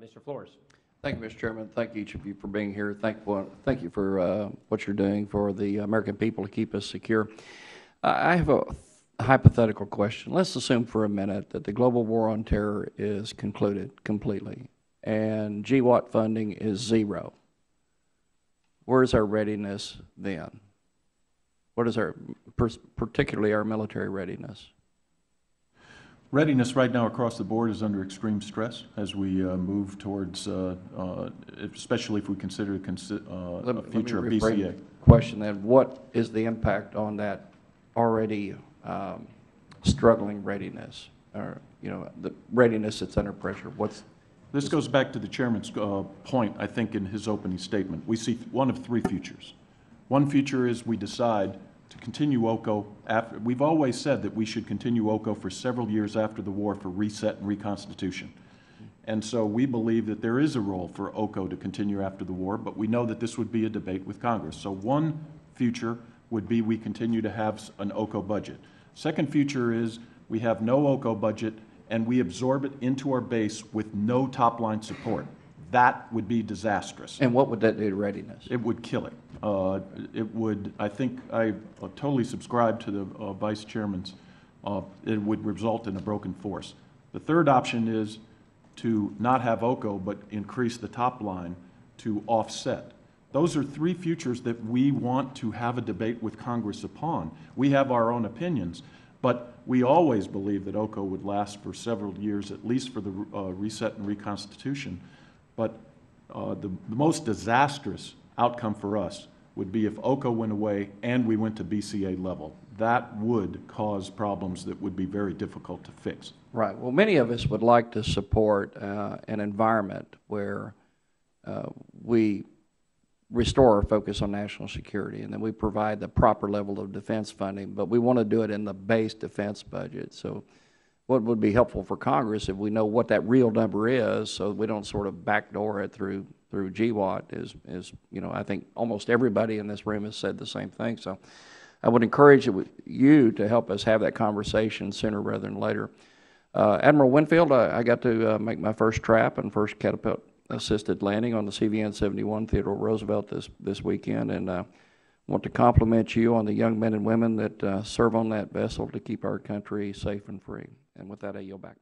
Mr. Flores. Thank you, Mr. Chairman. Thank each of you for being here. Thank you for what you're doing for the American people to keep us secure. I have a hypothetical question. Let's assume for a minute that the global war on terror is concluded completely and GWAT funding is zero. Where's our readiness then? What is our, particularly our military readiness? Readiness right now across the board is under extreme stress as we move towards, especially if we consider a future of BCA. Question then, what is the impact on that already struggling readiness, or the readiness that's under pressure? This goes back to the chairman's point, I think, in his opening statement. We see one of three futures. One future is we decide to continue OCO after. We've always said that we should continue OCO for several years after the war for reset and reconstitution. And so we believe that there is a role for OCO to continue after the war, but we know that this would be a debate with Congress. So one future would be we continue to have an OCO budget. Second future is we have no OCO budget and we absorb it into our base with no top-line support. That would be disastrous. And what would that do to readiness? It would kill it. It would, I think, I totally subscribe to the Vice Chairman's, it would result in a broken force. The third option is to not have OCO, but increase the top line to offset. Those are three futures that we want to have a debate with Congress upon. We have our own opinions, but we always believe that OCO would last for several years, at least for the reset and reconstitution. But the most disastrous outcome for us would be if OCO went away and we went to BCA level. That would cause problems that would be very difficult to fix. Right. Well, many of us would like to support an environment where we restore our focus on national security and then we provide the proper level of defense funding, but we want to do it in the base defense budget. So what would be helpful for Congress if we know what that real number is so we don't sort of backdoor it through GWAT is I think almost everybody in this room has said the same thing. So I would encourage you to help us have that conversation sooner rather than later. Admiral Winfield, I got to make my first trap and first catapult assisted landing on the CVN-71 Theodore Roosevelt this weekend, and want to compliment you on the young men and women that serve on that vessel to keep our country safe and free. And with that, I yield back.